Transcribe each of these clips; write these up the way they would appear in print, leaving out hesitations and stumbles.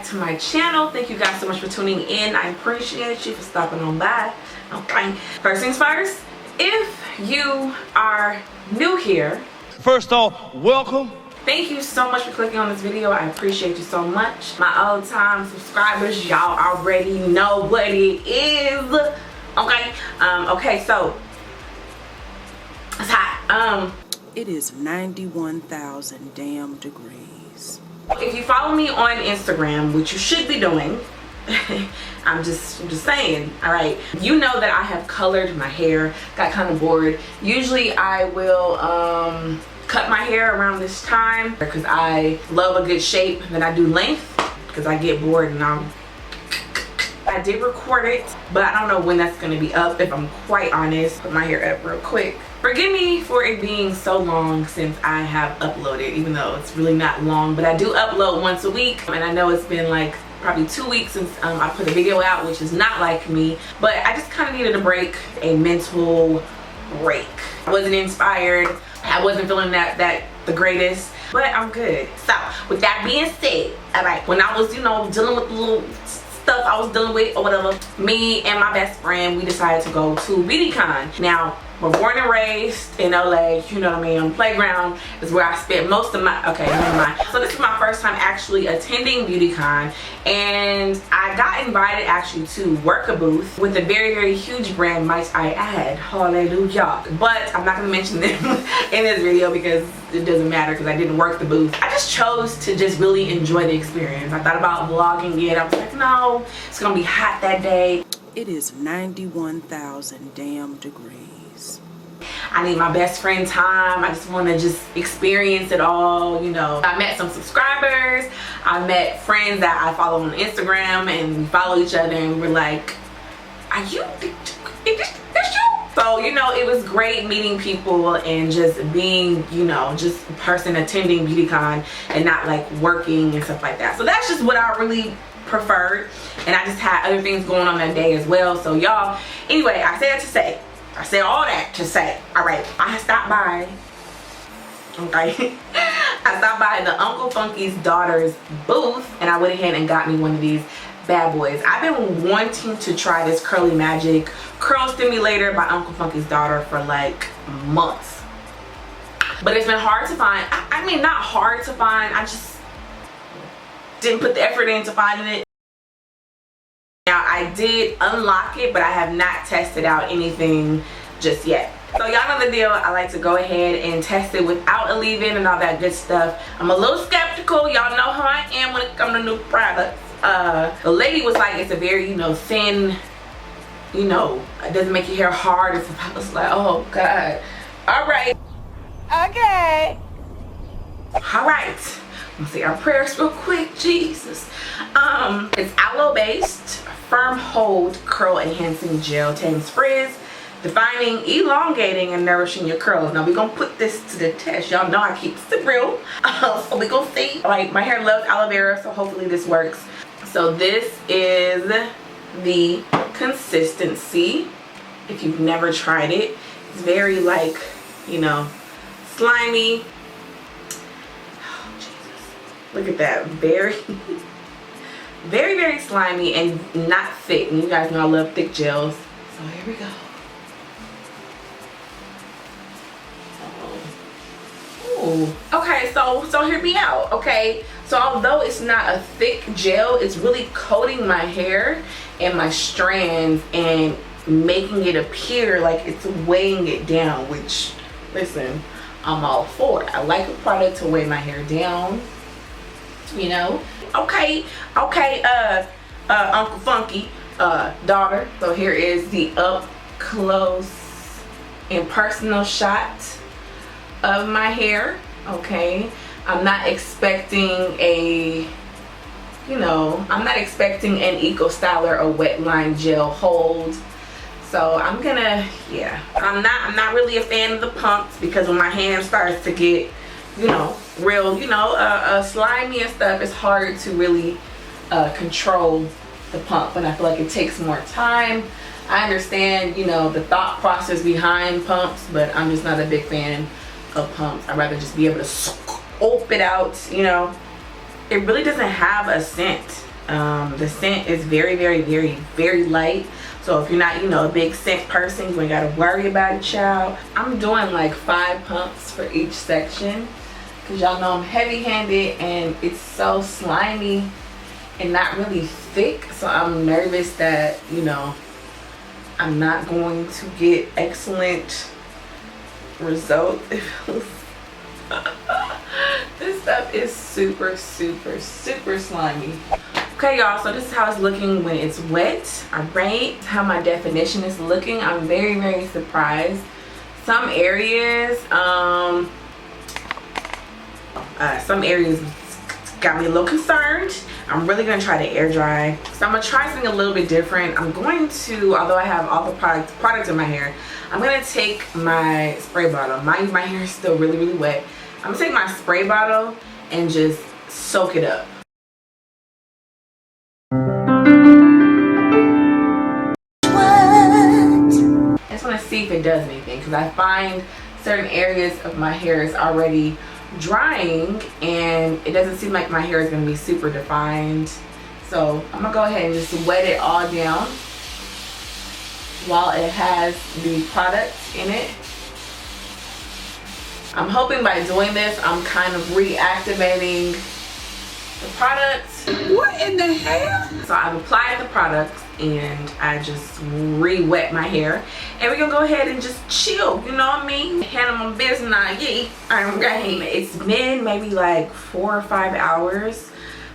to my channel. Thank you guys so much for tuning in. I appreciate you for stopping on by. Okay, first things first, if you are new here, first off, welcome. thank you so much for clicking on this video. I appreciate you so much. My old time subscribers, y'all already know what it is. Okay, okay, so it's hot. It is 91,000 damn degrees. If you follow me on Instagram, which you should be doing, I'm just saying, all right, you know that I have colored my hair. Got kind of bored. Usually I will cut my hair around this time because I love a good shape. Then I do length because I get bored and I did record it, but I don't know when that's going to be up, if I'm quite honest. Put my hair up real quick. Forgive me for it being so long since I have uploaded, even though it's really not long, but I do upload once a week, and I know it's been like probably 2 weeks since I put a video out, which is not like me, but I just kind of needed a break, a mental break. I wasn't inspired. I wasn't feeling that the greatest, but I'm good. So with that being said, all right, when I was, you know, dealing with the little stuff I was dealing with or whatever, me and my best friend, we decided to go to BeautyCon. Now, we're born and raised in LA, you know what I mean, on the playground is where I spent most of my, okay, never mind. So this is my first time actually attending BeautyCon, and I got invited actually to work a booth with a very, very huge brand, might I add, hallelujah. But I'm not gonna mention them in this video because it doesn't matter because I didn't work the booth. I just chose to just really enjoy the experience. I thought about vlogging it. I was like, no, it's gonna be hot that day. It is 91,000 damn degrees. I need my best friend time. I just want to just experience it all, you know. I met some subscribers. I met friends that I follow on Instagram, and we follow each other, and we were like, are you, that's you? So, you know, it was great meeting people and just being, you know, just a person attending BeautyCon and not like working and stuff like that. So that's just what I really preferred, and I just had other things going on that day as well. So y'all, anyway, I said all that to say, all right, I stopped by, okay, I stopped by the Uncle Funky's daughter's booth, and I went ahead and got me one of these bad boys. I've been wanting to try this Curly Magic curl stimulator by Uncle Funky's daughter for like months, but it's been hard to find. I mean, not hard to find, I just didn't put the effort into finding it. Now I did unlock it, but I have not tested out anything just yet. So y'all know the deal. I like to go ahead and test it without a leave-in and all that good stuff. I'm a little skeptical. Y'all know how I am when it comes to new products. The lady was like, it's a very, you know, thin, you know, it doesn't make your hair hard. I was like, oh God. All right. Okay. All right. Let's say our prayers real quick. Jesus. It's aloe based, firm hold, curl enhancing gel, tames frizz, defining, elongating, and nourishing your curls. Now we're gonna put this to the test. Y'all know I keep it real, so we're gonna see. Like, my hair loves aloe vera, so hopefully this works. So this is the consistency. If you've never tried it, it's very, like, you know, slimy. Look at that, very very, very slimy and not thick, and you guys know I love thick gels. So here we go. Ooh. Okay, so hear me out. Okay, so although it's not a thick gel, it's really coating my hair and my strands and making it appear like it's weighing it down, which, listen, I'm all for it. I like a product to weigh my hair down, you know. Okay, Uncle Funky daughter. So here is the up close and personal shot of my hair. Okay, I'm not expecting a, you know, I'm not expecting an Eco Styler or wet line gel hold. So I'm gonna, yeah, I'm not really a fan of the pumps, because when my hand starts to get, you know, real, you know, slimy and stuff, it's hard to really control the pump, and I feel like it takes more time. I understand, you know, the thought process behind pumps, but I'm just not a big fan of pumps. I'd rather just be able to scope it out, you know. It really doesn't have a scent. The scent is very, very, very, very light. So if you're not, you know, a big scent person, you ain't gotta worry about it, child. I'm doing like 5 pumps for each section because y'all know I'm heavy-handed and it's so slimy and not really thick. So I'm nervous that, you know, I'm not going to get excellent results. This stuff is super, super, super slimy. Okay, y'all, so this is how it's looking when it's wet. Alright, how my definition is looking. I'm very, very surprised. Some areas got me a little concerned. I'm really gonna try to air dry. So I'm gonna try something a little bit different. I'm going to, although I have all the products in my hair, I'm gonna take my spray bottle. Mind you, my hair is still really, really wet. I'm gonna take my spray bottle and just soak it up. I just want to see if it does anything because I find certain areas of my hair is already drying and it doesn't seem like my hair is going to be super defined. So I'm gonna go ahead and just wet it all down while it has the product in it. I'm hoping by doing this I'm kind of reactivating the product. What in the hell? So I've applied the product and I just re-wet my hair. And we're gonna go ahead and just chill, you know what I mean? Handle my business, It's been maybe like 4 or 5 hours.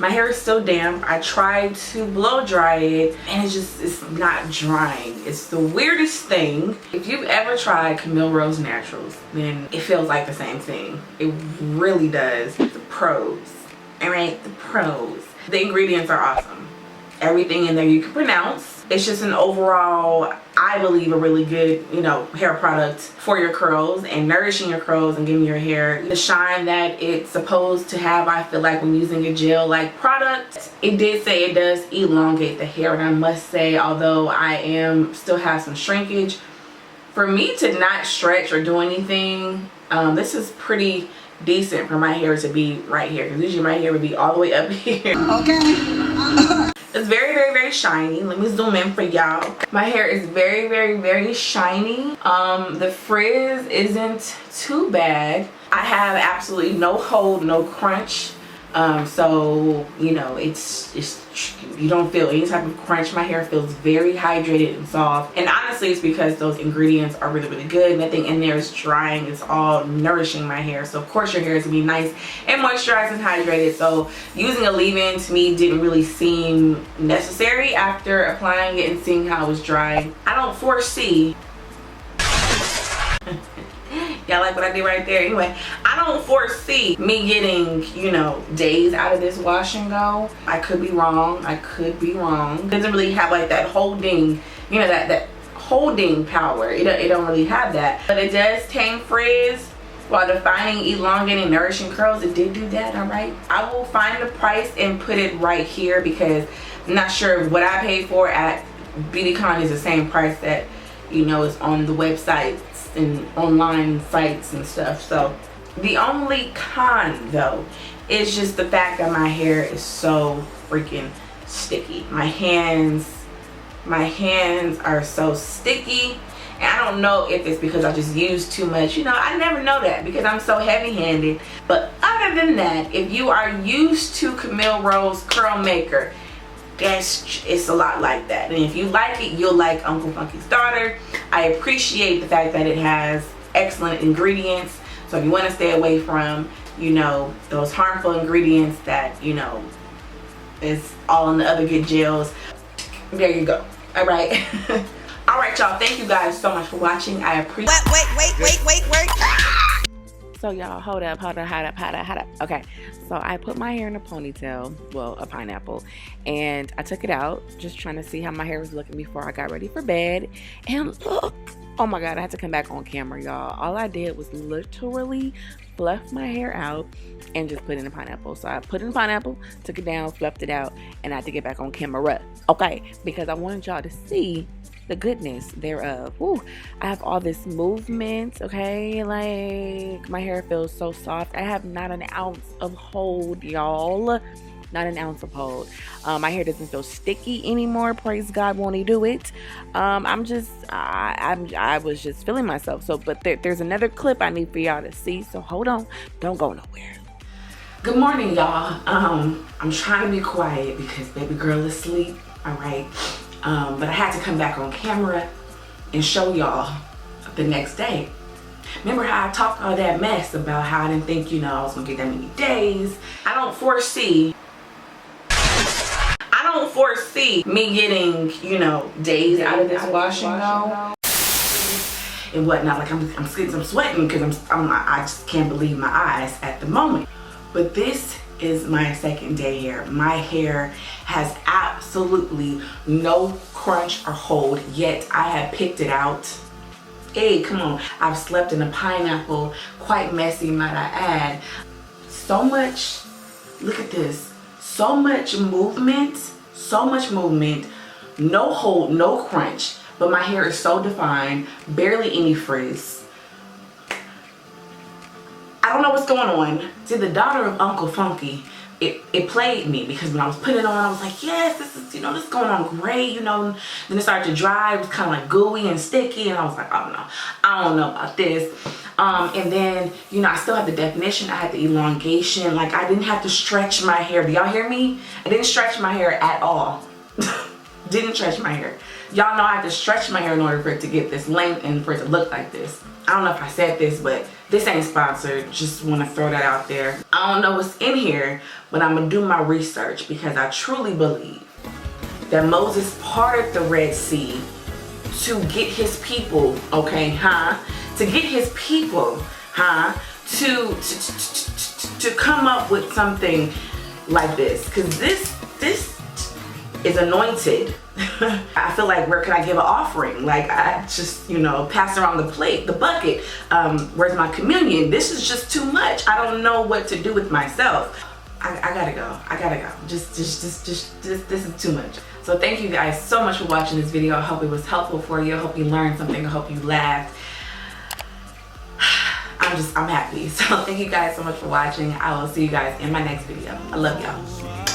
My hair is still damp. I tried to blow dry it and it's not drying. It's the weirdest thing. If you've ever tried Camille Rose Naturals, then it feels like the same thing. It really does. The pros, all right, the pros. The ingredients are awesome. Everything in there you can pronounce. It's just an overall, I believe, a really good, you know, hair product for your curls and nourishing your curls and giving your hair the shine that it's supposed to have. I feel like when using a gel-like product, it did say it does elongate the hair, and I must say, although I still have some shrinkage, for me to not stretch or do anything, this is pretty decent for my hair to be right here, because usually my hair would be all the way up here. Okay. It's very, very, very shiny. Let me zoom in for y'all. My hair is very, very, very shiny. The frizz isn't too bad. I have absolutely no hold, no crunch. So you know, it's you don't feel any type of crunch. My hair feels very hydrated and soft, and honestly it's because those ingredients are really, really good. Nothing in there is drying. It's all nourishing my hair, so of course your hair is gonna be nice and moisturized and hydrated. So using a leave-in to me didn't really seem necessary after applying it and seeing how it was drying. I don't foresee y'all like what I did right there? Anyway, I don't foresee me getting, you know, days out of this wash and go. I could be wrong. I could be wrong. It doesn't really have like that holding, you know, that holding power. It don't really have that. But it does tame frizz while defining, elongating, nourishing curls. It did do that, all right? I will find the price and put it right here because I'm not sure what I paid for at BeautyCon is the same price that, you know, is on the website and online sites and stuff. So the only con though is just the fact that my hair is so freaking sticky. My hands are so sticky, and I don't know if it's because I just used too much. You know, I never know that because I'm so heavy-handed. But other than that, if you are used to Camille Rose Curl Maker, it's a lot like that. And if you like it, you'll like Uncle Funky's Daughter. I appreciate the fact that it has excellent ingredients. So if you want to stay away from, you know, those harmful ingredients that, you know, is all in the other good gels, there you go. All right. All right, y'all. Thank you guys so much for watching. I appreciate. Wait. So y'all, hold up. Okay, so I put my hair in a ponytail, well, a pineapple, and I took it out, just trying to see how my hair was looking before I got ready for bed. And look, oh my God, I had to come back on camera, y'all. All I did was literally fluff my hair out and just put it in a pineapple. So I put it in a pineapple, took it down, fluffed it out, and I had to get back on camera, okay, because I wanted y'all to see the goodness thereof. Woo, I have all this movement, okay, like my hair feels so soft. I have not an ounce of hold, y'all. not an ounce of hold. My hair doesn't feel sticky anymore. Praise God, won't he do it? I was just feeling myself. So, but there's another clip I need for y'all to see. So hold on, don't go nowhere. Good morning, y'all. I'm trying to be quiet because baby girl is asleep. All right, but I had to come back on camera and show y'all the next day. Remember how I talked all that mess about how I didn't think, you know, I was gonna get that many days. I don't foresee me getting, you know, days out of this washing though and whatnot. Like I'm sweating because I just can't believe my eyes at the moment. But this is my second day here. My hair has absolutely no crunch or hold, yet I have picked it out. Hey, come on. I've slept in a pineapple, quite messy, might I add. So much, look at this. So much movement, no hold, no crunch, but my hair is so defined, barely any frizz. I don't know what's going on. See, the daughter of Uncle Funky, it played me because when I was putting it on, I was like, yes, this is, you know, this is going on great, you know. Then it started to dry, it was kind of like gooey and sticky, and I was like, oh no, I don't know about this. And then, you know, I still had the definition, I had the elongation, like I didn't have to stretch my hair. Do y'all hear me? I didn't stretch my hair at all. Didn't stretch my hair. Y'all know I had to stretch my hair in order for it to get this length and for it to look like this. I don't know if I said this, but this ain't sponsored. Just want to throw that out there. I don't know what's in here, but I'm going to do my research because I truly believe that Moses parted the Red Sea to get his people, okay, to get his people, to come up with something like this. Because this is anointed. I feel like, where can I give an offering? Like, I just, you know, pass around the plate, the bucket. Where's my communion? This is just too much. I don't know what to do with myself. I gotta go. I gotta go. Just this is too much. So thank you guys so much for watching this video. I hope it was helpful for you. I hope you learned something. I hope you laughed. I'm happy. So thank you guys so much for watching. I will see you guys in my next video. I love y'all.